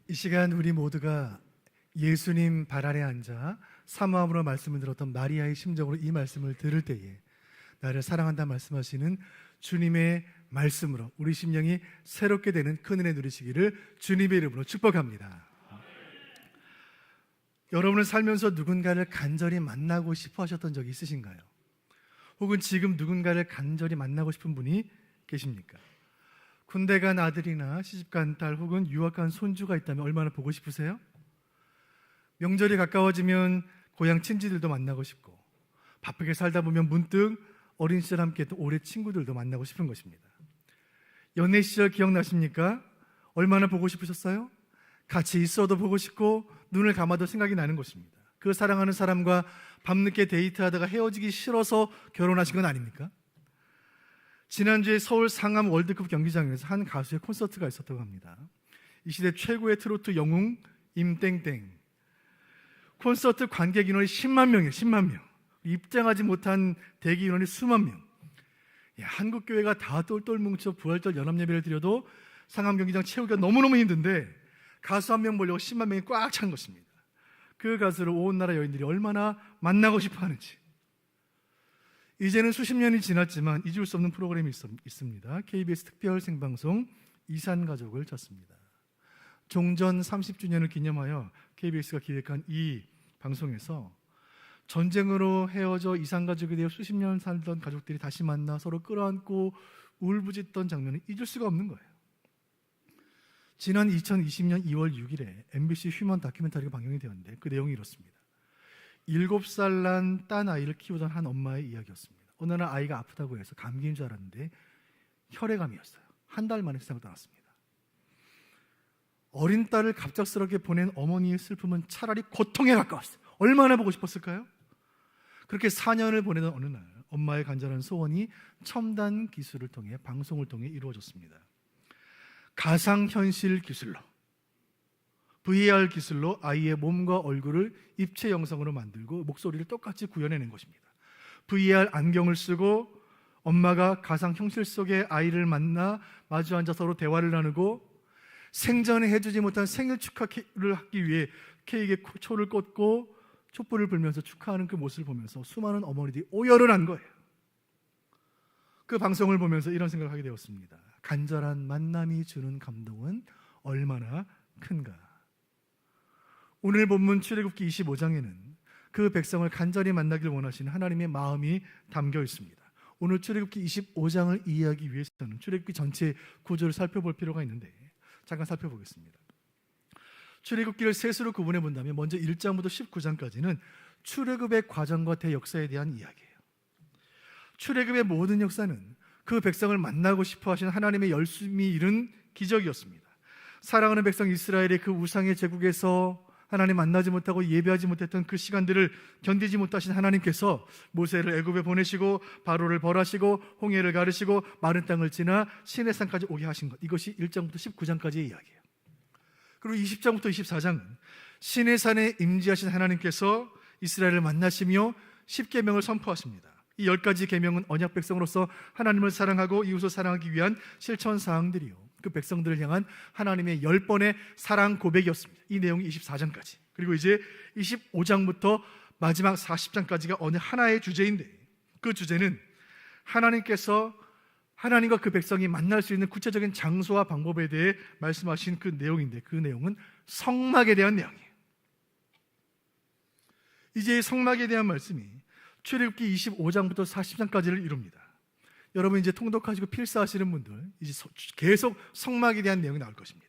이 시간 우리 모두가 예수님 발 아래 앉아 사모함으로 말씀을 들었던 마리아의 심정으로 이 말씀을 들을 때에 나를 사랑한다 말씀하시는 주님의 말씀으로 우리 심령이 새롭게 되는 큰 은혜 누리시기를 주님의 이름으로 축복합니다. 여러분은 살면서 누군가를 간절히 만나고 싶어 하셨던 적이 있으신가요? 혹은 지금 누군가를 간절히 만나고 싶은 분이 계십니까? 군대 간 아들이나 시집 간 딸 혹은 유학 간 손주가 있다면 얼마나 보고 싶으세요? 명절이 가까워지면 고향 친지들도 만나고 싶고, 바쁘게 살다 보면 문득 어린 시절 함께 했던 오래 친구들도 만나고 싶은 것입니다. 연애 시절 기억나십니까? 얼마나 보고 싶으셨어요? 같이 있어도 보고 싶고 눈을 감아도 생각이 나는 것입니다. 그 사랑하는 사람과 밤늦게 데이트하다가 헤어지기 싫어서 결혼하신 건 아닙니까? 지난주에 서울 상암 월드컵 경기장에서 한 가수의 콘서트가 있었다고 합니다. 이 시대 최고의 트로트 영웅 임땡땡. 콘서트 관객 인원이 10만 명이에요. 10만 명. 입장하지 못한 대기 인원이 수만 명. 한국 교회가 다 똘똘 뭉쳐 부활절 연합 예배를 드려도 상암 경기장 채우기가 너무너무 힘든데 가수 한 명 보려고 10만 명이 꽉 찬 것입니다. 그 가수를 온 나라 여인들이 얼마나 만나고 싶어 하는지. 이제는 수십 년이 지났지만 잊을 수 없는 프로그램이 있습니다. KBS 특별 생방송 이산가족을 쳤습니다. 종전 30주년을 기념하여 KBS가 기획한 이 방송에서 전쟁으로 헤어져 이산가족이 되어 수십 년 살던 가족들이 다시 만나 서로 끌어안고 울부짖던 장면을 잊을 수가 없는 거예요. 지난 2020년 2월 6일에 MBC 휴먼 다큐멘터리가 방영이 되었는데 그 내용이 이렇습니다. 7살 난 딴 아이를 키우던 한 엄마의 이야기였습니다. 어느 날 아이가 아프다고 해서 감기인 줄 알았는데 혈액암이었어요. 한 달 만에 세상을 떠났습니다. 어린 딸을 갑작스럽게 보낸 어머니의 슬픔은 차라리 고통에 가까웠어요. 얼마나 보고 싶었을까요? 그렇게 4년을 보내던 어느 날 엄마의 간절한 소원이 첨단 기술을 통해 방송을 통해 이루어졌습니다. 가상현실 기술로 VR 기술로 아이의 몸과 얼굴을 입체 영상으로 만들고 목소리를 똑같이 구현해낸 것입니다. VR 안경을 쓰고 엄마가 가상 현실 속의 아이를 만나 마주 앉아 서로 대화를 나누고 생전에 해주지 못한 생일 축하를 하기 위해 케이크에 초를 꽂고 촛불을 불면서 축하하는 그 모습을 보면서 수많은 어머니들이 오열을 한 거예요. 그 방송을 보면서 이런 생각을 하게 되었습니다. 간절한 만남이 주는 감동은 얼마나 큰가. 오늘 본문 출애굽기 25장에는 그 백성을 간절히 만나길 원하시는 하나님의 마음이 담겨 있습니다. 오늘 출애굽기 25장을 이해하기 위해서는 출애굽기 전체 구조를 살펴볼 필요가 있는데 잠깐 살펴보겠습니다. 출애굽기를 셋으로 구분해 본다면 먼저 1장부터 19장까지는 출애굽의 과정과 대역사에 대한 이야기예요. 출애굽의 모든 역사는 그 백성을 만나고 싶어 하신 하나님의 열심히 이룬 기적이었습니다. 사랑하는 백성 이스라엘의 그 우상의 제국에서 하나님 만나지 못하고 예배하지 못했던 그 시간들을 견디지 못하신 하나님께서 모세를 애굽에 보내시고 바로를 벌하시고 홍해를 가르시고 마른 땅을 지나 시내산까지 오게 하신 것, 이것이 1장부터 19장까지의 이야기예요. 그리고 20장부터 24장은 시내산에 임재하신 하나님께서 이스라엘을 만나시며 10계명을 선포하십니다. 이 10가지 계명은 언약 백성으로서 하나님을 사랑하고 이웃을 사랑하기 위한 실천 사항들이요, 그 백성들을 향한 하나님의 10번의 사랑 고백이었습니다. 이 내용이 24장까지. 그리고 이제 25장부터 마지막 40장까지가 어느 하나의 주제인데 그 주제는 하나님께서 하나님과 그 백성이 만날 수 있는 구체적인 장소와 방법에 대해 말씀하신 그 내용인데 그 내용은 성막에 대한 내용이에요. 이제 성막에 대한 말씀이 출애굽기 25장부터 40장까지를 이룹니다. 여러분 이제 통독하시고 필사하시는 분들 이제 계속 성막에 대한 내용이 나올 것입니다.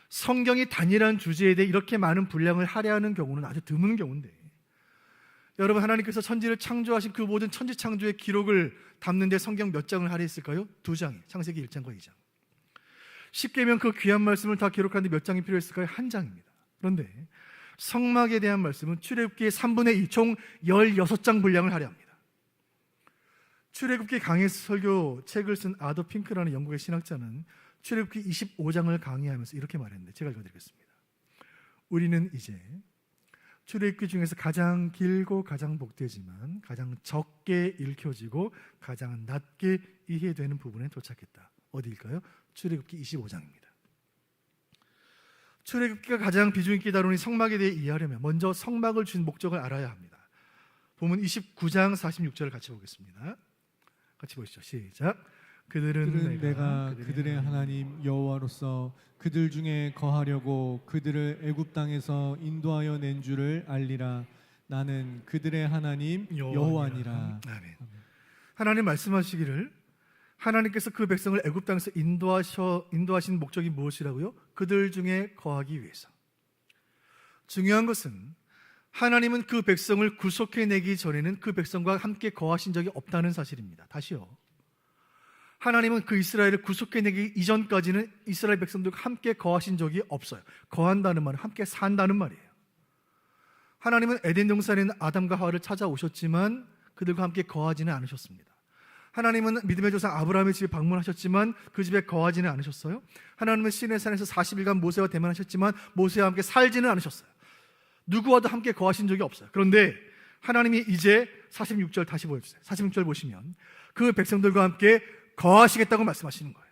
성경이 단일한 주제에 대해 이렇게 많은 분량을 할애하는 경우는 아주 드문 경우인데 여러분 하나님께서 천지를 창조하신 그 모든 천지 창조의 기록을 담는 데 성경 몇 장을 할애했을까요? 2장, 창세기 1장과 2장. 10계명 그 귀한 말씀을 다 기록하는데 몇 장이 필요했을까요? 1장입니다. 그런데 성막에 대한 말씀은 출애굽기의 3분의 2, 총 16장 분량을 할애합니다. 출애굽기 강해 설교 책을 쓴 아더 핑크라는 영국의 신학자는 출애굽기 25장을 강의하면서 이렇게 말했는데 제가 읽어드리겠습니다. 우리는 이제 출애굽기 중에서 가장 길고 가장 복되지만 가장 적게 읽혀지고 가장 낮게 이해되는 부분에 도착했다. 어디일까요? 출애굽기 25장입니다. 출애굽기가 가장 비중 있게 다루는 성막에 대해 이해하려면 먼저 성막을 주신 목적을 알아야 합니다. 본문 29장 46절을 같이 보겠습니다. 같이 보시죠. 시작. 그들은 내가 그들의 하나님 여호와로서 그들 중에 거하려고 그들을 애굽 땅에서 인도하여 낸 줄을 알리라. 나는 그들의 하나님 여호와니라. 아멘. 하나님 말씀하시기를 하나님께서 그 백성을 애굽 땅에서 인도하신 목적이 무엇이라고요? 그들 중에 거하기 위해서. 중요한 것은 하나님은 그 백성을 구속해내기 전에는 그 백성과 함께 거하신 적이 없다는 사실입니다. 다시요. 하나님은 그 이스라엘을 구속해내기 이전까지는 이스라엘 백성들과 함께 거하신 적이 없어요. 거한다는 말은 함께 산다는 말이에요. 하나님은 에덴 동산에 있는 아담과 하와를 찾아오셨지만 그들과 함께 거하지는 않으셨습니다. 하나님은 믿음의 조상 아브라함의 집에 방문하셨지만 그 집에 거하지는 않으셨어요. 하나님은 시내산에서 40일간 모세와 대면하셨지만 모세와 함께 살지는 않으셨어요. 누구와도 함께 거하신 적이 없어요. 그런데 하나님이 이제 46절 다시 보여주세요. 46절 보시면 그 백성들과 함께 거하시겠다고 말씀하시는 거예요.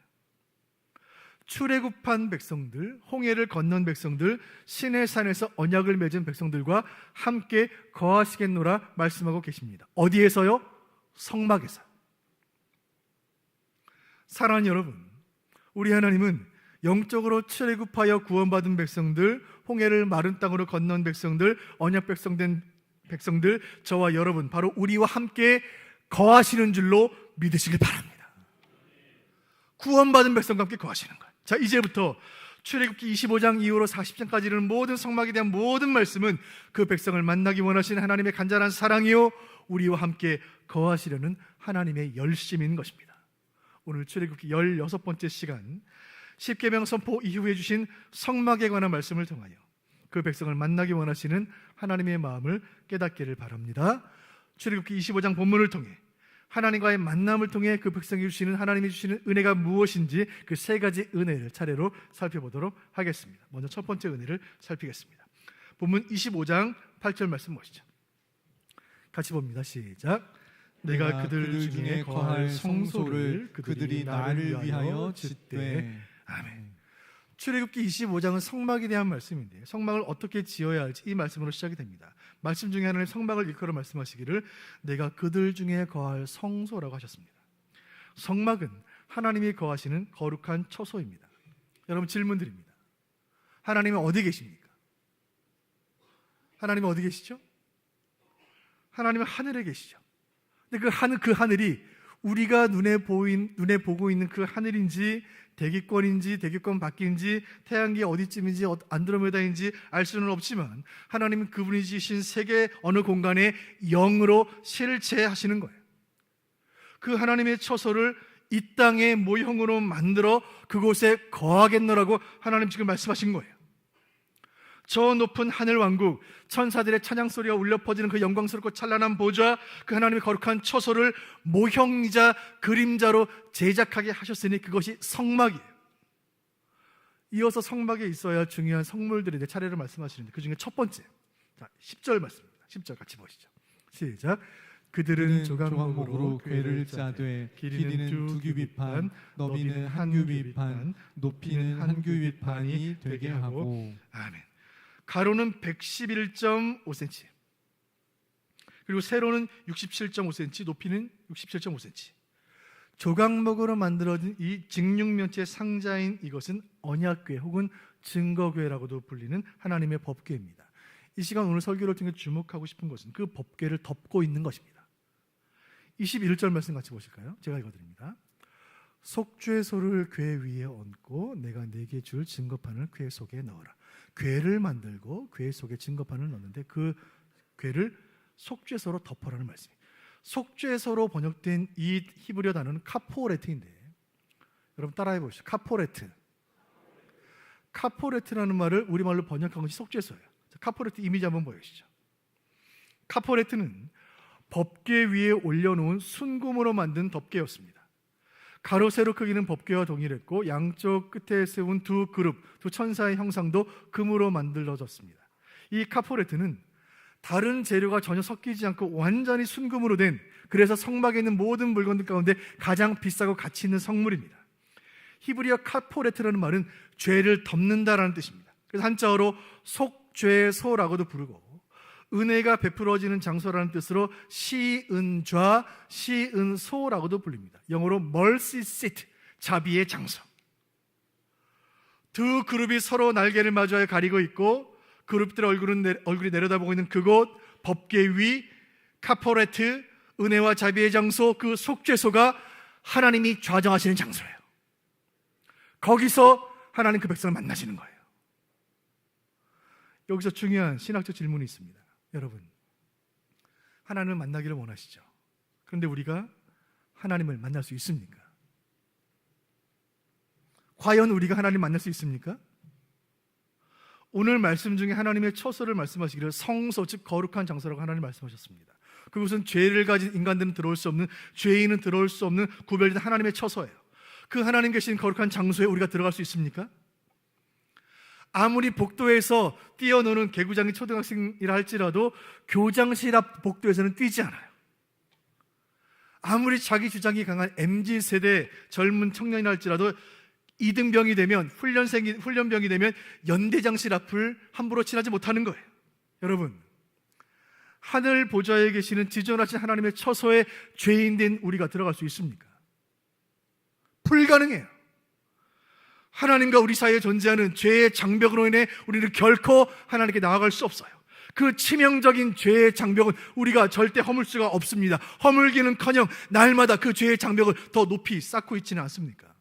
출애굽한 백성들, 홍해를 건넌 백성들, 시내산에서 언약을 맺은 백성들과 함께 거하시겠노라 말씀하고 계십니다. 어디에서요? 성막에서. 사랑하는 여러분, 우리 하나님은 영적으로 출애굽하여 구원받은 백성들, 홍해를 마른 땅으로 건넌 백성들, 언약 백성된 백성들, 저와 여러분, 바로 우리와 함께 거하시는 줄로 믿으시길 바랍니다. 구원받은 백성과 함께 거하시는 거예요. 자, 이제부터 출애굽기 25장 이후로 40장까지 이르는 모든 성막에 대한 모든 말씀은 그 백성을 만나기 원하시는 하나님의 간절한 사랑이요 우리와 함께 거하시려는 하나님의 열심인 것입니다. 오늘 출애굽기 16번째 시간 십계명 선포 이후에 주신 성막에 관한 말씀을 통하여 그 백성을 만나기 원하시는 하나님의 마음을 깨닫기를 바랍니다. 출애굽기 25장 본문을 통해 하나님과의 만남을 통해 그 백성이 주시는 하나님이 주시는 은혜가 무엇인지 그 세 가지 은혜를 차례로 살펴보도록 하겠습니다. 먼저 첫 번째 은혜를 살피겠습니다. 본문 25장 8절 말씀 보시죠. 같이 봅니다. 시작. 내가 그들 중에 거할 성소를 그들이 나를 위하여 짓되. 아멘. 출애굽기 25장은 성막에 대한 말씀인데 성막을 어떻게 지어야 할지 이 말씀으로 시작이 됩니다. 말씀 중에 하나는 성막을 일컬어 말씀하시기를 내가 그들 중에 거할 성소라고 하셨습니다. 성막은 하나님이 거하시는 거룩한 처소입니다. 여러분 질문 드립니다. 하나님은 어디 계십니까? 하나님은 어디 계시죠? 하나님은 하늘에 계시죠. 근데 그 하늘이 우리가 눈에 보고 있는 그 하늘인지 대기권인지 대기권 밖인지 태양계 어디쯤인지 안드로메다인지 알 수는 없지만 하나님은 그분이 지으신 세계 어느 공간에 영으로 실체하시는 거예요. 그 하나님의 처소를 이 땅의 모형으로 만들어 그곳에 거하겠노라고 하나님 지금 말씀하신 거예요. 저 높은 하늘 왕국, 천사들의 찬양 소리가 울려 퍼지는 그 영광스럽고 찬란한 보좌, 그 하나님의 거룩한 처소를 모형이자 그림자로 제작하게 하셨으니 그것이 성막이에요. 이어서 성막에 있어야 할 중요한 성물들에 대해 차례로 말씀하시는데 그 중에 첫 번째, 자, 10절 말씀입니다. 10절 같이 보시죠. 시작. 그들은 조각목으로 궤를 짜되 길이는 2규빗판, 너비는 1규빗판, 높이는 1규빗판이 되게 하고. 아멘. 가로는 111.5cm, 그리고 세로는 67.5cm, 높이는 67.5cm. 조각목으로 만들어진 이 직육면체 상자인 이것은 언약궤 혹은 증거궤라고도 불리는 하나님의 법궤입니다. 이 시간 오늘 설교를 통해 주목하고 싶은 것은 그 법궤를 덮고 있는 것입니다. 21절 말씀 같이 보실까요? 제가 읽어드립니다. 속죄소를 궤 위에 얹고 내가 네게 줄 증거판을 궤 속에 넣어라. 궤를 만들고 궤 속에 증거판을 넣는데 그 궤를 속죄소로 덮어라는 말씀이에요. 속죄소로 번역된 이 히브리어 단어는 카포레트인데 여러분 따라해 보시죠. 카포레트라는 말을 우리말로 번역한 것이 속죄소예요. 카포레트 이미지 한번 보여주시죠. 카포레트는 법궤 위에 올려놓은 순금으로 만든 덮개였습니다. 가로 세로 크기는 법궤와 동일했고 양쪽 끝에 세운 두 그룹, 두 천사의 형상도 금으로 만들어졌습니다. 이 카포레트는 다른 재료가 전혀 섞이지 않고 완전히 순금으로 된, 그래서 성막에 있는 모든 물건들 가운데 가장 비싸고 가치 있는 성물입니다. 히브리어 카포레트라는 말은 죄를 덮는다라는 뜻입니다. 그래서 한자어로 속죄소라고도 부르고 은혜가 베풀어지는 장소라는 뜻으로 시은좌, 시은소라고도 불립니다. 영어로 mercy seat, 자비의 장소. 두 그룹이 서로 날개를 마주하여 가리고 있고 그룹들의 얼굴이 내려다보고 있는 그곳, 법궤 위, 카포레트, 은혜와 자비의 장소, 그 속죄소가 하나님이 좌정하시는 장소예요. 거기서 하나님 그 백성을 만나시는 거예요. 여기서 중요한 신학적 질문이 있습니다. 여러분, 하나님을 만나기를 원하시죠? 그런데 우리가 하나님을 만날 수 있습니까? 과연 우리가 하나님 만날 수 있습니까? 오늘 말씀 중에 하나님의 처소를 말씀하시기를 성소, 즉 거룩한 장소라고 하나님 말씀하셨습니다. 그것은 죄를 가진 인간들은 들어올 수 없는, 죄인은 들어올 수 없는 구별된 하나님의 처소예요. 그 하나님 계신 거룩한 장소에 우리가 들어갈 수 있습니까? 아무리 복도에서 뛰어노는 개구장이 초등학생이라 할지라도 교장실 앞 복도에서는 뛰지 않아요. 아무리 자기 주장이 강한 MZ세대 젊은 청년이라 할지라도 이등병이 되면, 훈련병이 되면 연대장실 앞을 함부로 지나지 못하는 거예요. 여러분, 하늘 보좌에 계시는 지존하신 하나님의 처소에 죄인된 우리가 들어갈 수 있습니까? 불가능해요. 하나님과 우리 사이에 존재하는 죄의 장벽으로 인해 우리는 결코 하나님께 나아갈 수 없어요. 그 치명적인 죄의 장벽은 우리가 절대 허물 수가 없습니다. 허물기는커녕 날마다 그 죄의 장벽을 더 높이 쌓고 있지는 않습니까?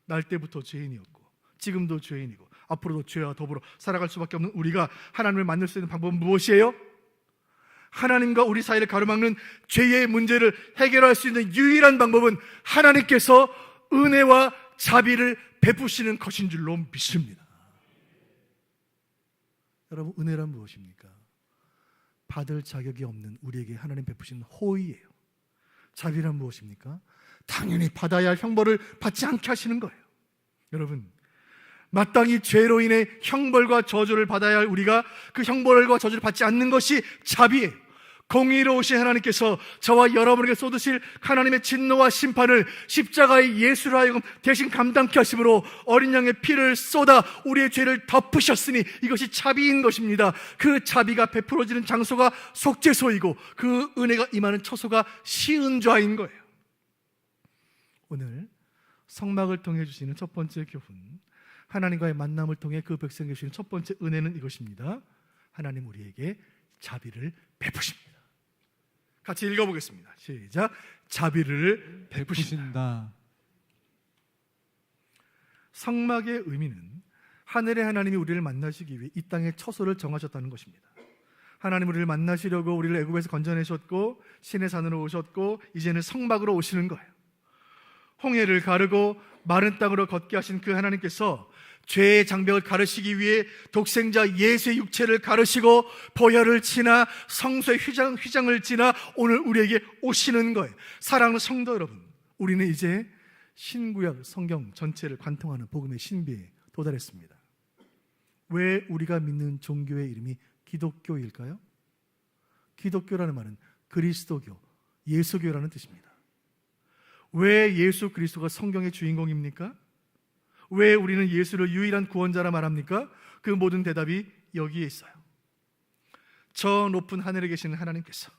날 때부터 죄인이었고 지금도 죄인이고 앞으로도 죄와 더불어 살아갈 수밖에 없는 우리가 하나님을 만날 수 있는 방법은 무엇이에요? 하나님과 우리 사이를 가로막는 죄의 문제를 해결할 수 있는 유일한 방법은 하나님께서 은혜와 자비를 베푸시는 것인 줄로 믿습니다. 여러분, 은혜란 무엇입니까? 받을 자격이 없는 우리에게 하나님 베푸시는 호의예요. 자비란 무엇입니까? 당연히 받아야 할 형벌을 받지 않게 하시는 거예요. 여러분, 마땅히 죄로 인해 형벌과 저주를 받아야 할 우리가 그 형벌과 저주를 받지 않는 것이 자비예요. 공의로우신 하나님께서 저와 여러분에게 쏟으실 하나님의 진노와 심판을 십자가의 예수로 하여금 대신 감당케 하심으로 어린 양의 피를 쏟아 우리의 죄를 덮으셨으니 이것이 자비인 것입니다. 그 자비가 베풀어지는 장소가 속죄소이고 그 은혜가 임하는 처소가 시은좌인 거예요. 오늘 성막을 통해 주시는 첫 번째 교훈, 하나님과의 만남을 통해 그 백성에게 주시는 첫 번째 은혜는 이것입니다. 하나님 우리에게 자비를 베푸십니다. 같이 읽어보겠습니다. 시작. 자비를 베푸신다. 성막의 의미는 하늘의 하나님이 우리를 만나시기 위해 이 땅에 처소를 정하셨다는 것입니다. 하나님 우리를 만나시려고 우리를 애굽에서 건져내셨고 신의 산으로 오셨고 이제는 성막으로 오시는 거예요. 홍해를 가르고 마른 땅으로 걷게 하신 그 하나님께서 죄의 장벽을 가르시기 위해 독생자 예수의 육체를 가르시고 보혈을 지나 성소의 휘장을 지나 오늘 우리에게 오시는 거예요. 사랑하는 성도 여러분, 우리는 이제 신구약 성경 전체를 관통하는 복음의 신비에 도달했습니다. 왜 우리가 믿는 종교의 이름이 기독교일까요? 기독교라는 말은 그리스도교, 예수교라는 뜻입니다. 왜 예수 그리스도가 성경의 주인공입니까? 왜 우리는 예수를 유일한 구원자라 말합니까? 그 모든 대답이 여기에 있어요. 저 높은 하늘에 계시는 하나님께서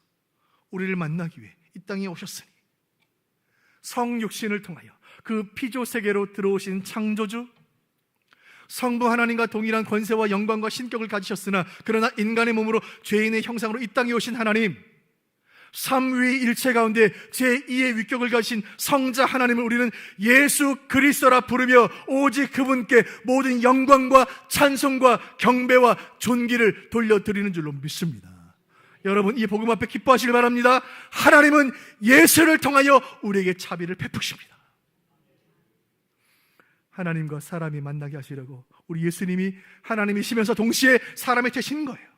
우리를 만나기 위해 이 땅에 오셨으니 성육신을 통하여 그 피조 세계로 들어오신 창조주, 성부 하나님과 동일한 권세와 영광과 신격을 가지셨으나 그러나 인간의 몸으로 죄인의 형상으로 이 땅에 오신 하나님, 삼위일체 가운데 제2의 위격을 가진 성자 하나님을 우리는 예수 그리스도라 부르며 오직 그분께 모든 영광과 찬송과 경배와 존귀를 돌려드리는 줄로 믿습니다. 여러분, 이 복음 앞에 기뻐하시길 바랍니다. 하나님은 예수를 통하여 우리에게 자비를 베푸십니다. 하나님과 사람이 만나게 하시려고 우리 예수님이 하나님이시면서 동시에 사람이 되신 거예요.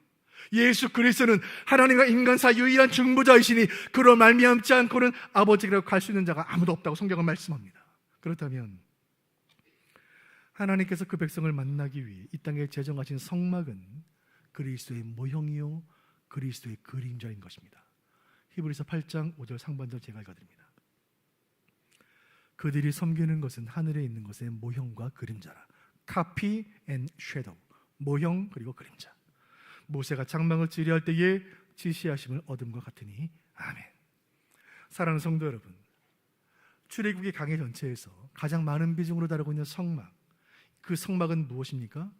예수 그리스도는 하나님과 인간 사이 유일한 중보자이시니 그로 말미암지 않고는 아버지께로 갈 수 있는 자가 아무도 없다고 성경은 말씀합니다. 그렇다면 하나님께서 그 백성을 만나기 위해 이 땅에 제정하신 성막은 그리스도의 모형이요 그리스도의 그림자인 것입니다. 히브리서 8장 5절 상반절 제가 읽어드립니다. 그들이 섬기는 것은 하늘에 있는 것의 모형과 그림자라. copy and shadow, 모형 그리고 그림자. 모세가 장막을 지리할 때에 지시하심을 얻음과 같으니. 아멘. 사랑하는 성도 여러분, 출애굽기 강해 전체에서 가장 많은 비중으로 다루고 있는 성막, 그 성막은 무엇입니까?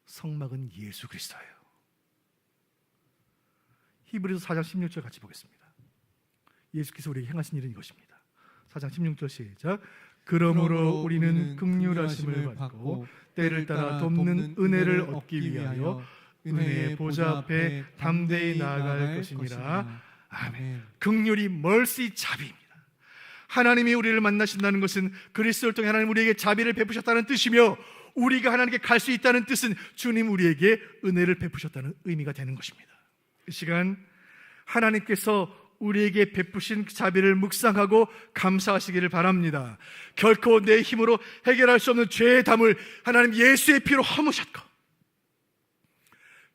성막은 예수 그리스도예요. 히브리서 4장 16절 같이 보겠습니다. 예수께서 우리에게 행하신 일은 이것입니다. 4장 16절 시작. 그러므로 우리는 긍휼하심을 받고 때를 따라 돕는 은혜를 얻기 위하여 은혜의 보좌 앞에 담대히 나아갈 것이니라. 아멘. 긍휼이 mercy, 자비입니다. 하나님이 우리를 만나신다는 것은 그리스도를 통해 하나님 우리에게 자비를 베푸셨다는 뜻이며, 우리가 하나님께 갈 수 있다는 뜻은 주님 우리에게 은혜를 베푸셨다는 의미가 되는 것입니다. 이 시간 하나님께서 우리에게 베푸신 자비를 묵상하고 감사하시기를 바랍니다. 결코 내 힘으로 해결할 수 없는 죄의 담을 하나님 예수의 피로 허무셨고,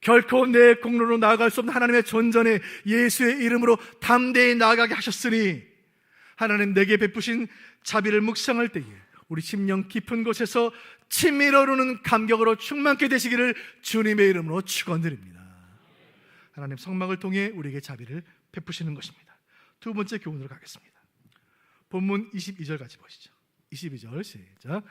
결코 내 공로로 나아갈 수 없는 하나님의 존전에 예수의 이름으로 담대히 나아가게 하셨으니, 하나님 내게 베푸신 자비를 묵상할 때에 우리 심령 깊은 곳에서 친밀 어루는 감격으로 충만케 되시기를 주님의 이름으로 축원드립니다. 하나님 성막을 통해 우리에게 자비를 베푸시는 것입니다. 두 번째 교훈으로 가겠습니다. 본문 22절 같이 보시죠. 22절 시작.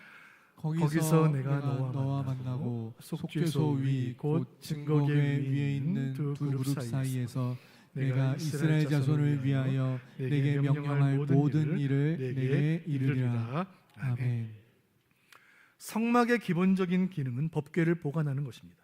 거기서 내가 너와 만나고 속죄소 위 곧 증거궤 위에 있는 두 그룹 사이에서 내가 이스라엘 자손을 위하여 내게 명령할 모든 일을 내게 이르리라. 아멘. 성막의 기본적인 기능은 법궤를 보관하는 것입니다.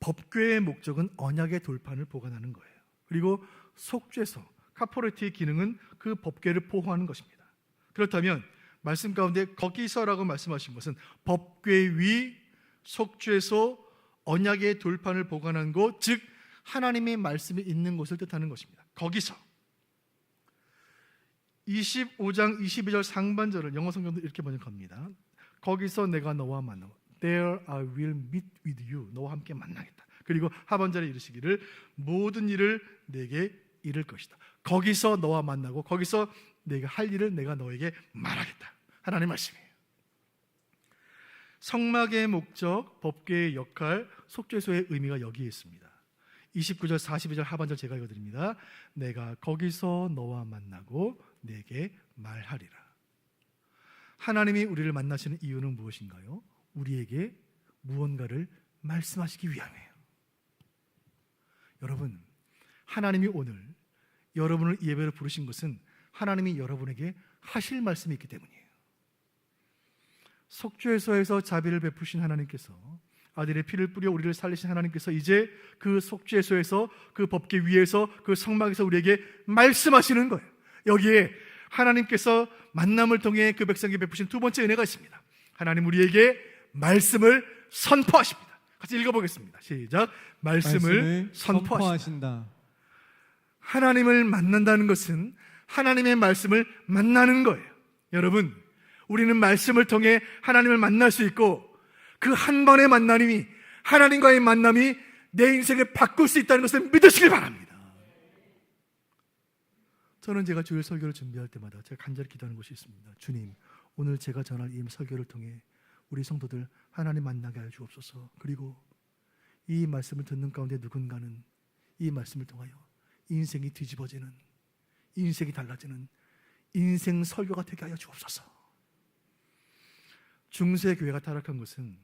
법궤의 목적은 언약의 돌판을 보관하는 거예요. 그리고 속죄소, 카포레트의 기능은 그 법궤를 보호하는 것입니다. 그렇다면 말씀 가운데 거기서라고 말씀하신 것은 법궤 위, 속죄소, 언약의 돌판을 보관한 곳, 즉 하나님의 말씀이 있는 곳을 뜻하는 것입니다. 거기서 25장 22절 상반절을 영어 성경도 이렇게 번역합니다. 거기서 내가 너와 만나고 There I will meet with you. 너와 함께 만나겠다. 그리고 하반절에 이르시기를 모든 일을 내게 이룰 것이다. 거기서 너와 만나고 거기서 내가 할 일을 내가 너에게 말하겠다. 하나님의 말씀이에요. 성막의 목적, 법궤의 역할, 속죄소의 의미가 여기에 있습니다. 29절 42절 하반절 제가 읽어드립니다. 내가 거기서 너와 만나고 내게 말하리라. 하나님이 우리를 만나시는 이유는 무엇인가요? 우리에게 무언가를 말씀하시기 위함이에요. 여러분, 하나님이 오늘 여러분을 예배로 부르신 것은 하나님이 여러분에게 하실 말씀이 있기 때문이에요. 속죄소에서 자비를 베푸신 하나님께서, 아들의 피를 뿌려 우리를 살리신 하나님께서 이제 그 속죄소에서, 그 법궤 위에서, 그 성막에서 우리에게 말씀하시는 거예요. 여기에 하나님께서 만남을 통해 그 백성에게 베푸신 두 번째 은혜가 있습니다. 하나님 우리에게 말씀을 선포하십니다. 같이 읽어보겠습니다. 시작. 말씀을 선포하신다. 하나님을 만난다는 것은 하나님의 말씀을 만나는 거예요. 여러분, 우리는 말씀을 통해 하나님을 만날 수 있고, 그 한 번의 만남이, 하나님과의 만남이 내 인생을 바꿀 수 있다는 것을 믿으시길 바랍니다. 저는 제가 주일 설교를 준비할 때마다 제가 간절히 기도하는 것이 있습니다. 주님, 오늘 제가 전할 이 설교를 통해 우리 성도들 하나님 만나게 하여 주옵소서. 그리고 이 말씀을 듣는 가운데 누군가는 이 말씀을 통하여 인생이 뒤집어지는, 인생이 달라지는 인생 설교가 되게 하여 주옵소서. 중세 교회가 타락한 것은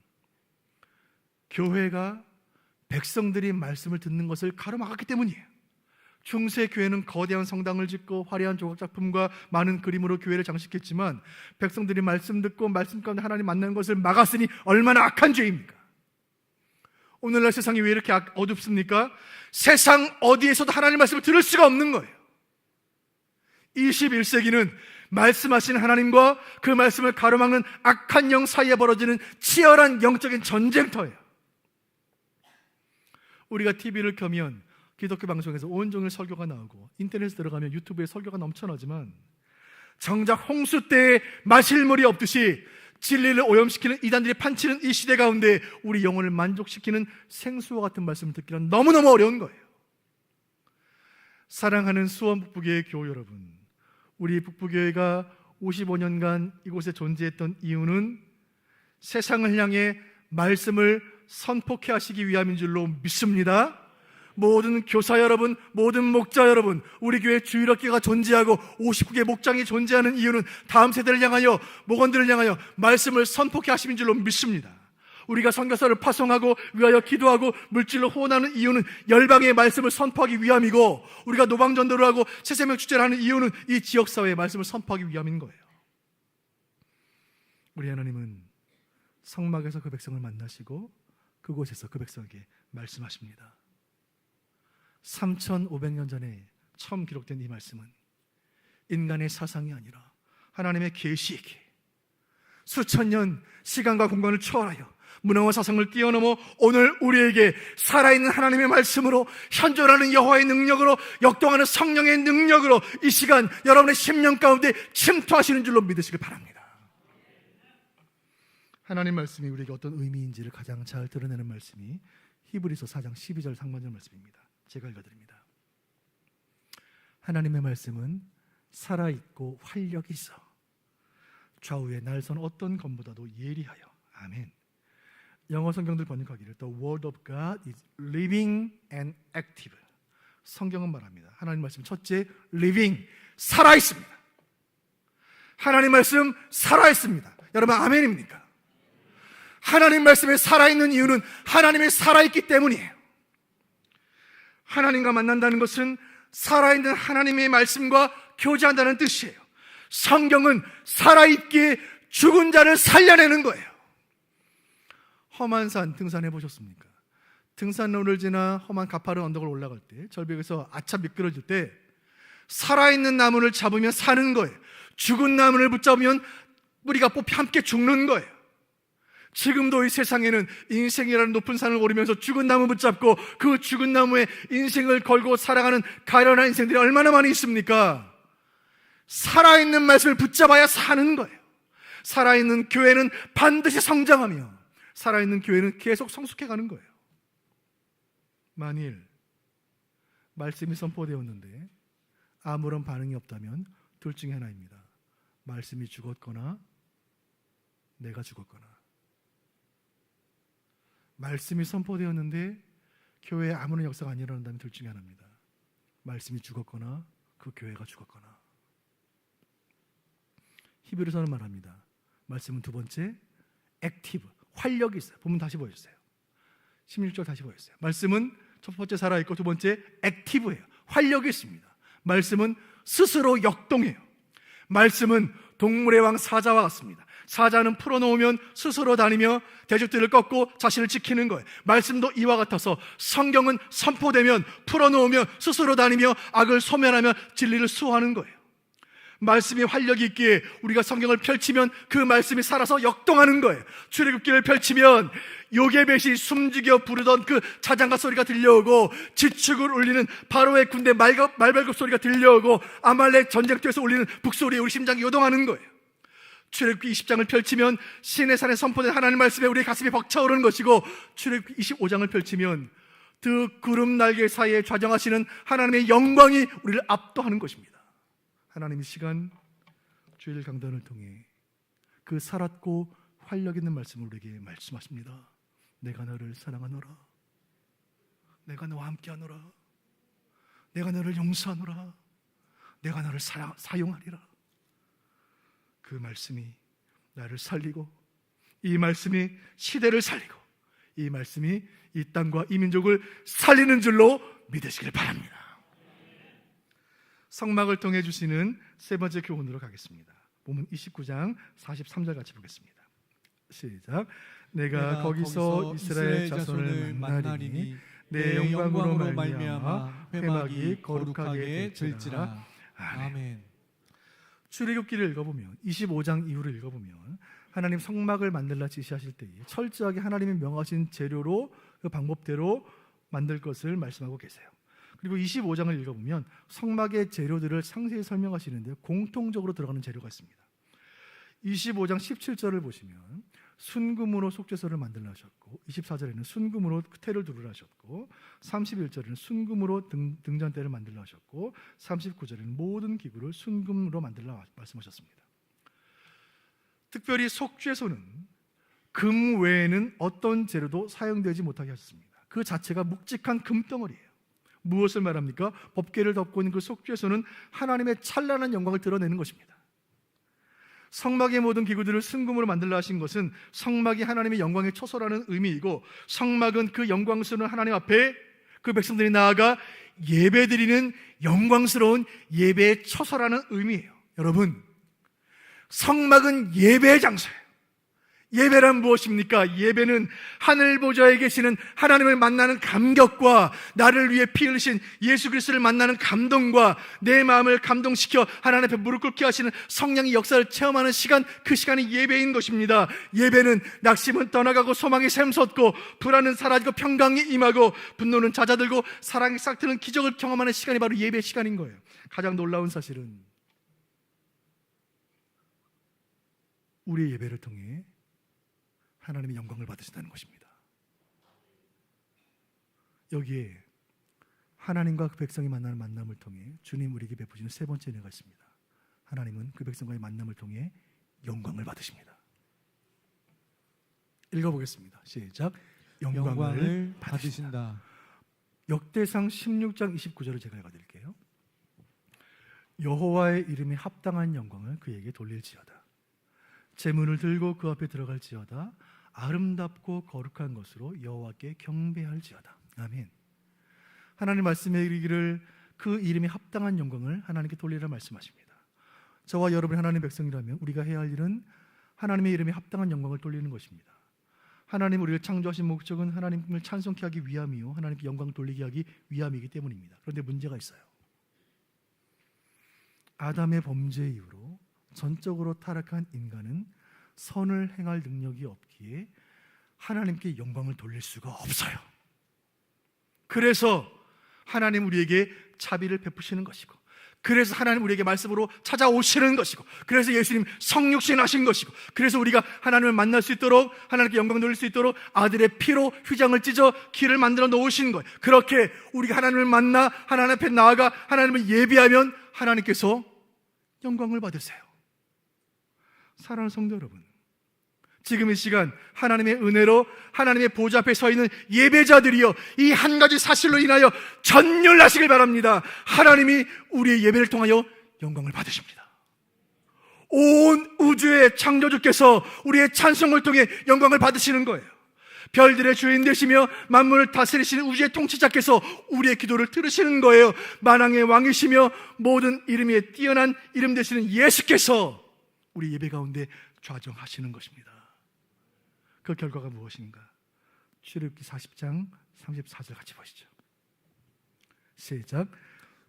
교회가 백성들이 말씀을 듣는 것을 가로막았기 때문이에요. 중세 교회는 거대한 성당을 짓고 화려한 조각 작품과 많은 그림으로 교회를 장식했지만 백성들이 말씀 듣고 말씀 가운데 하나님 만나는 것을 막았으니 얼마나 악한 죄입니까? 오늘날 세상이 왜 이렇게 어둡습니까? 세상 어디에서도 하나님 말씀을 들을 수가 없는 거예요. 21세기는 말씀하신 하나님과 그 말씀을 가로막는 악한 영 사이에 벌어지는 치열한 영적인 전쟁터예요. 우리가 TV를 켜면 기독교 방송에서 온종일 설교가 나오고 인터넷에 들어가면 유튜브에 설교가 넘쳐나지만 정작 홍수 때에 마실 물이 없듯이 진리를 오염시키는 이단들이 판치는 이 시대 가운데 우리 영혼을 만족시키는 생수와 같은 말씀을 듣기는 너무너무 어려운 거예요. 사랑하는 수원 북부교회 교우 여러분, 우리 북부교회가 55년간 이곳에 존재했던 이유는 세상을 향해 말씀을 선포케 하시기 위함인 줄로 믿습니다. 모든 교사 여러분, 모든 목자 여러분, 우리 교회 주일학교가 존재하고 59개 목장이 존재하는 이유는 다음 세대를 향하여, 목원들을 향하여 말씀을 선포케 하심인 줄로 믿습니다. 우리가 선교사를 파송하고 위하여 기도하고 물질로 후원하는 이유는 열방의 말씀을 선포하기 위함이고, 우리가 노방전도를 하고 새생명 축제를 하는 이유는 이 지역사회의 말씀을 선포하기 위함인 거예요. 우리 하나님은 성막에서 그 백성을 만나시고 그곳에서 그 백성에게 말씀하십니다. 3,500년 전에 처음 기록된 이 말씀은 인간의 사상이 아니라 하나님의 계시이기에 수천 년 시간과 공간을 초월하여 문화와 사상을 뛰어넘어 오늘 우리에게 살아있는 하나님의 말씀으로, 현존하는 여호와의 능력으로, 역동하는 성령의 능력으로 이 시간 여러분의 심령 가운데 침투하시는 줄로 믿으시길 바랍니다. 하나님 말씀이 우리에게 어떤 의미인지를 가장 잘 드러내는 말씀이 히브리서 4장 12절 상반절 말씀입니다. 제가 읽어드립니다. 하나님의 말씀은 살아있고 활력이 있어 좌우에 날선 어떤 검보다도 예리하여. 아멘. 영어 성경들 번역하기를 The word of God is living and active. 성경은 말합니다. 하나님 말씀 첫째, living, 살아있습니다. 하나님 말씀 살아있습니다. 여러분 아멘입니까? 하나님 말씀에 살아있는 이유는 하나님이 살아있기 때문이에요. 하나님과 만난다는 것은 살아있는 하나님의 말씀과 교제한다는 뜻이에요. 성경은 살아있기에 죽은 자를 살려내는 거예요. 험한 산 등산해 보셨습니까? 등산로를 지나 험한 가파른 언덕을 올라갈 때 절벽에서 아차 미끄러질 때 살아있는 나무를 잡으면 사는 거예요. 죽은 나무를 붙잡으면 뿌리가 뽑히 함께 죽는 거예요. 지금도 이 세상에는 인생이라는 높은 산을 오르면서 죽은 나무 붙잡고 그 죽은 나무에 인생을 걸고 살아가는 가련한 인생들이 얼마나 많이 있습니까? 살아있는 말씀을 붙잡아야 사는 거예요. 살아있는 교회는 반드시 성장하며 살아있는 교회는 계속 성숙해가는 거예요. 만일 말씀이 선포되었는데 아무런 반응이 없다면 둘 중에 하나입니다. 말씀이 죽었거나 내가 죽었거나. 말씀이 선포되었는데 교회에 아무런 역사가 안 일어난다면 둘 중에 하나입니다. 말씀이 죽었거나 그 교회가 죽었거나. 히브리서는 말합니다. 말씀은 두 번째, 액티브, 활력이 있어요. 본문 다시 보여주세요. 16절 다시 보여주세요. 말씀은 첫 번째 살아있고 두 번째 액티브예요. 활력이 있습니다. 말씀은 스스로 역동해요. 말씀은 동물의 왕 사자와 같습니다. 사자는 풀어놓으면 스스로 다니며 대적들을 꺾고 자신을 지키는 거예요. 말씀도 이와 같아서 성경은 선포되면 풀어놓으면 스스로 다니며 악을 소멸하며 진리를 수호하는 거예요. 말씀이 활력이 있기에 우리가 성경을 펼치면 그 말씀이 살아서 역동하는 거예요. 출애굽기를 펼치면 요게벳이 숨죽여 부르던 그 자장가 소리가 들려오고 지축을 울리는 바로의 군대 말발굽 소리가 들려오고 아말렉 전쟁터에서 울리는 북소리에 우리 심장이 요동하는 거예요. 출애굽기 20장을 펼치면 시내산에 선포된 하나님 말씀에 우리의 가슴이 벅차오르는 것이고, 출애굽기 25장을 펼치면 그 구름 날개 사이에 좌정하시는 하나님의 영광이 우리를 압도하는 것입니다. 하나님 이 시간 주일 강단을 통해 그 살았고 활력 있는 말씀을 우리에게 말씀하십니다. 내가 너를 사랑하노라. 내가 너와 함께하노라. 내가 너를 용서하노라. 내가 너를 사용하리라. 그 말씀이 나를 살리고, 이 말씀이 시대를 살리고, 이 말씀이 이 땅과 이 민족을 살리는 줄로 믿으시길 바랍니다. 성막을 통해 주시는 세 번째 교훈으로 가겠습니다. 본문 29장 43절 같이 보겠습니다. 시작. 내가 거기서 이스라엘 자손을 만나리니 내 영광으로 말미암아 회막이 거룩하게 될지라. 아멘. 출애굽기를 읽어보면 25장 이후를 읽어보면 하나님 성막을 만들라 지시하실 때에 철저하게 하나님이 명하신 재료로 그 방법대로 만들 것을 말씀하고 계세요. 그리고 25장을 읽어보면 성막의 재료들을 상세히 설명하시는데 공통적으로 들어가는 재료가 있습니다. 25장 17절을 보시면 순금으로 속죄소를 만들라 하셨고, 24절에는 순금으로 테를 두르라 하셨고, 31절에는 순금으로 등잔대를 만들라 하셨고, 39절에는 모든 기구를 순금으로 만들라 말씀하셨습니다. 특별히 속죄소는 금 외에는 어떤 재료도 사용되지 못하게 하셨습니다. 그 자체가 묵직한 금덩어리예요. 무엇을 말합니까? 법궤를 덮고 있는 그 속죄소는 하나님의 찬란한 영광을 드러내는 것입니다. 성막의 모든 기구들을 순금으로 만들라 하신 것은 성막이 하나님의 영광의 처소라는 의미이고, 성막은 그 영광스러운 하나님 앞에 그 백성들이 나아가 예배드리는 영광스러운 예배의 처소라는 의미예요. 여러분, 성막은 예배의 장소예요. 예배란 무엇입니까? 예배는 하늘 보좌에 계시는 하나님을 만나는 감격과 나를 위해 피 흘리신 예수 그리스도를 만나는 감동과 내 마음을 감동시켜 하나님 앞에 무릎 꿇게 하시는 성령의 역사를 체험하는 시간, 그 시간이 예배인 것입니다. 예배는 낙심은 떠나가고 소망이 샘솟고 불안은 사라지고 평강이 임하고 분노는 잦아들고 사랑이 싹트는 기적을 경험하는 시간이 바로 예배의 시간인 거예요. 가장 놀라운 사실은 우리의 예배를 통해 하나님의 영광을 받으신다는 것입니다. 여기에 하나님과 그 백성이 만나는 만남을 통해 주님 우리에게 베푸시는 세 번째 은혜가 있습니다. 하나님은 그 백성과의 만남을 통해 영광을 받으십니다. 읽어보겠습니다. 시작. 영광을 받으신다. 역대상 16장 29절을 제가 읽어드릴게요. 여호와의 이름에 합당한 영광을 그에게 돌릴지어다. 제문을 들고 그 앞에 들어갈지어다. 아름답고 거룩한 것으로 여호와께 경배할지어다. 아멘. 하나님 말씀에 이르기를 그 이름에 합당한 영광을 하나님께 돌리라 말씀하십니다. 저와 여러분이 하나님의 백성이라면 우리가 해야 할 일은 하나님의 이름에 합당한 영광을 돌리는 것입니다. 하나님 우리를 창조하신 목적은 하나님을 찬송케 하기 위함이요 하나님께 영광을 돌리게 하기 위함이기 때문입니다. 그런데 문제가 있어요. 아담의 범죄 이후로 전적으로 타락한 인간은 선을 행할 능력이 없기에 하나님께 영광을 돌릴 수가 없어요. 그래서 하나님 우리에게 자비를 베푸시는 것이고, 그래서 하나님 우리에게 말씀으로 찾아오시는 것이고, 그래서 예수님 성육신 하신 것이고, 그래서 우리가 하나님을 만날 수 있도록, 하나님께 영광 돌릴 수 있도록 아들의 피로 휘장을 찢어 길을 만들어 놓으신 거예요. 그렇게 우리가 하나님을 만나 하나님 앞에 나아가 하나님을 예비하면 하나님께서 영광을 받으세요. 사랑하는 성도 여러분, 지금 이 시간 하나님의 은혜로 하나님의 보좌 앞에 서 있는 예배자들이여, 이 한 가지 사실로 인하여 전율하시길 바랍니다. 하나님이 우리의 예배를 통하여 영광을 받으십니다. 온 우주의 창조주께서 우리의 찬송을 통해 영광을 받으시는 거예요. 별들의 주인 되시며 만물을 다스리시는 우주의 통치자께서 우리의 기도를 들으시는 거예요. 만왕의 왕이시며 모든 이름 위에 뛰어난 이름 되시는 예수께서 우리 예배 가운데 좌정하시는 것입니다. 그 결과가 무엇인가? 출애굽기 40장 34절 같이 보시죠. 시작.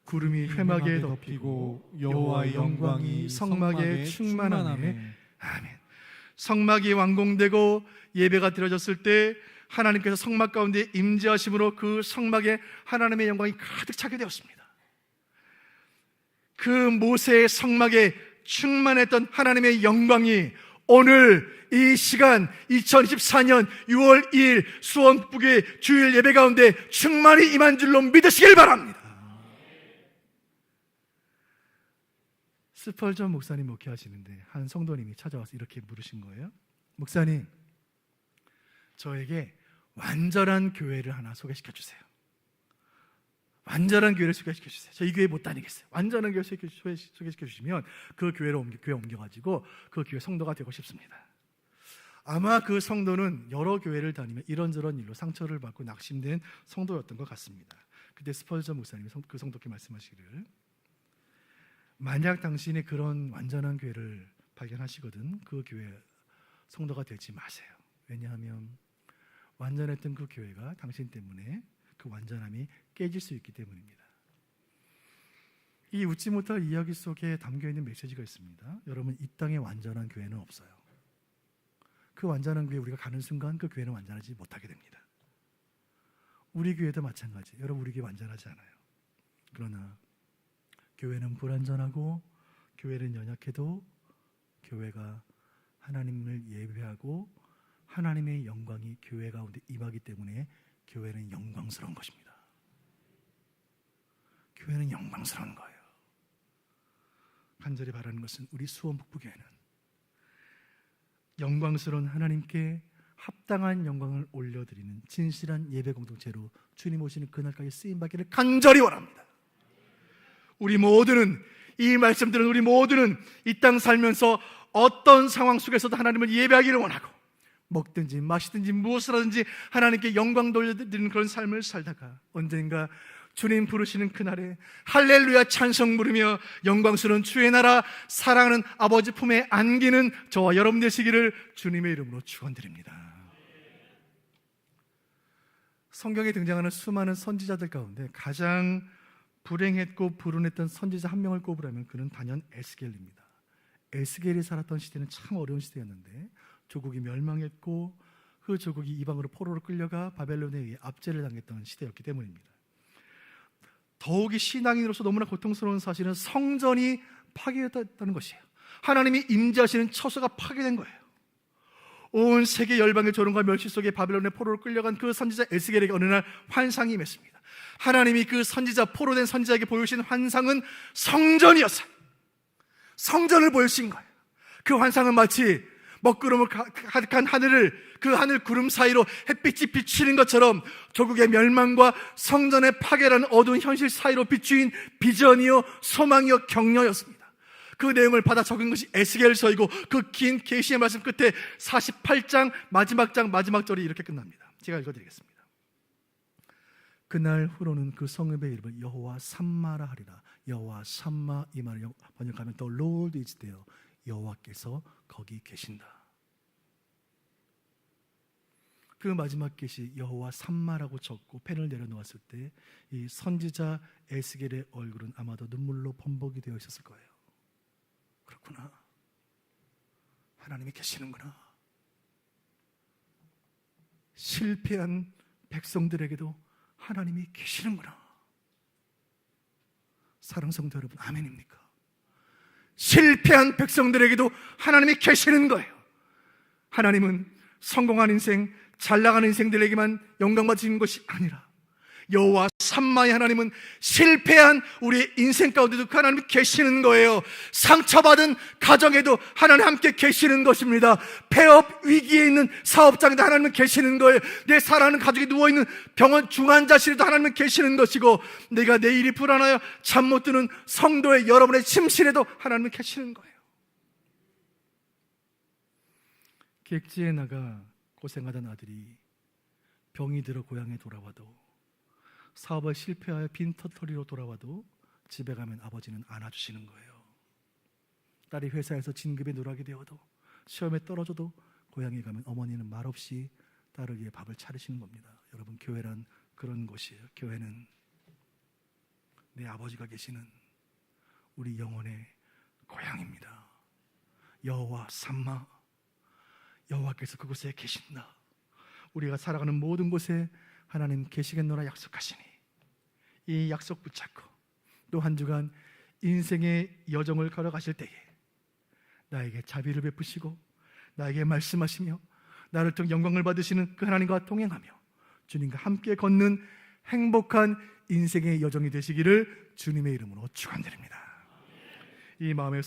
구름이 회막에 덮이고 여호와의 영광이 성막에 충만하매. 아멘. 성막이 완공되고 예배가 드려졌을 때 하나님께서 성막 가운데 임재하심으로 그 성막에 하나님의 영광이 가득 차게 되었습니다. 그 모세의 성막에 충만했던 하나님의 영광이 오늘 이 시간 2024년 6월 2일 수원 북의 주일 예배 가운데 충만히 임한 줄로 믿으시길 바랍니다. 스펄전 목사님 목회하시는데 한 성도님이 찾아와서 이렇게 물으신 거예요. 목사님, 저에게 완전한 교회를 하나 소개시켜 주세요. 완전한 교회를 소개시켜 주세요. 저 이 교회 못 다니겠어요. 완전한 교회 소개시켜 주시면 그 교회 옮겨가지고 그 교회 성도가 되고 싶습니다. 아마 그 성도는 여러 교회를 다니며 이런저런 일로 상처를 받고 낙심된 성도였던 것 같습니다. 그때 스펄전 목사님이 그 성도께 말씀하시기를, 만약 당신이 그런 완전한 교회를 발견하시거든 그 교회 성도가 되지 마세요. 왜냐하면 완전했던 그 교회가 당신 때문에 그 완전함이 깨질 수 있기 때문입니다. 이 웃지 못할 이야기 속에 담겨있는 메시지가 있습니다. 여러분, 이 땅에 완전한 교회는 없어요. 그 완전한 교회 우리가 가는 순간 그 교회는 완전하지 못하게 됩니다. 우리 교회도 마찬가지. 여러분, 우리 교회 완전하지 않아요. 그러나 교회는 불완전하고 교회는 연약해도 교회가 하나님을 예배하고 하나님의 영광이 교회 가운데 임하기 때문에 교회는 영광스러운 것입니다. 교회는 영광스러운 거예요. 간절히 바라는 것은 우리 수원 북부교회는 영광스러운 하나님께 합당한 영광을 올려드리는 진실한 예배 공동체로 주님 오시는 그날까지 쓰임받기를 간절히 원합니다. 우리 모두는, 이 말씀들은 우리 모두는 이 땅 살면서 어떤 상황 속에서도 하나님을 예배하기를 원하고, 먹든지 마시든지 무엇을 하든지 하나님께 영광 돌려드리는 그런 삶을 살다가 언젠가 주님 부르시는 그날에 할렐루야 찬송 부르며 영광스러운 주의 나라 사랑하는 아버지 품에 안기는 저와 여러분 되시기를 주님의 이름으로 축원드립니다. 성경에 등장하는 수많은 선지자들 가운데 가장 불행했고 불운했던 선지자 한 명을 꼽으라면 그는 단연 에스겔입니다. 에스겔이 살았던 시대는 참 어려운 시대였는데 조국이 멸망했고 그 조국이 이방으로 포로로 끌려가 바벨론에 의해 압제를 당했던 시대였기 때문입니다. 더욱이 신앙인으로서 너무나 고통스러운 사실은 성전이 파괴됐다는 것이에요. 하나님이 임재하시는 처소가 파괴된 거예요. 온 세계 열방의 조롱과 멸시 속에 바벨론의 포로로 끌려간 그 선지자 에스겔에게 어느 날 환상이 임했습니다. 하나님이 그 선지자, 포로된 선지자에게 보여주신 환상은 성전이었어요. 성전을 보여주신 거예요. 그 환상은 마치 먹구름을 가득한 하늘을, 그 하늘 구름 사이로 햇빛이 비치는 것처럼 조국의 멸망과 성전의 파괴라는 어두운 현실 사이로 비추인 비전이요 소망이요 격려였습니다. 그 내용을 받아 적은 것이 에스겔서이고 그 긴 계시의 말씀 끝에 48장 마지막 장 마지막 절이 이렇게 끝납니다. 제가 읽어드리겠습니다. 그날 후로는 그 성읍의 이름을 여호와 삼마라 하리라. 여호와 삼마, 이 말을 번역하면 The Lord is there. 여호와께서 거기 계신다. 그 마지막 계시 여호와 삼마라고 적고 펜을 내려놓았을 때 이 선지자 에스겔의 얼굴은 아마도 눈물로 범벅이 되어 있었을 거예요. 그렇구나, 하나님이 계시는구나. 실패한 백성들에게도 하나님이 계시는구나. 사랑하는 성도 여러분, 아멘입니까? 실패한 백성들에게도 하나님이 계시는 거예요. 하나님은 성공한 인생, 잘 나가는 인생들에게만 영광 받으시는 것이 아니라 여호와 삼마의 하나님은 실패한 우리의 인생 가운데도 그 하나님이 계시는 거예요. 상처받은 가정에도 하나님 함께 계시는 것입니다. 폐업 위기에 있는 사업장에도 하나님은 계시는 거예요. 내 사랑하는 가족이 누워있는 병원 중환자실에도 하나님은 계시는 것이고, 내가 내일이 불안하여 잠 못 드는 성도의 여러분의 침실에도 하나님은 계시는 거예요. 객지에 나가 고생하던 아들이 병이 들어 고향에 돌아와도, 사업을 실패하여 빈터터리로 돌아와도 집에 가면 아버지는 안아주시는 거예요. 딸이 회사에서 진급에 누락이 되어도, 시험에 떨어져도 고향에 가면 어머니는 말없이 딸을 위해 밥을 차리시는 겁니다. 여러분, 교회란 그런 곳이에요. 교회는 내 아버지가 계시는 우리 영혼의 고향입니다. 여호와 삼마, 여호와께서 그곳에 계신다. 우리가 살아가는 모든 곳에 하나님 계시겠노라 약속하시니 이 약속 붙잡고 또 한 주간 인생의 여정을 걸어가실 때에 나에게 자비를 베푸시고 나에게 말씀하시며 나를 통해 영광을 받으시는 그 하나님과 동행하며 주님과 함께 걷는 행복한 인생의 여정이 되시기를 주님의 이름으로 축원드립니다. 이 마음에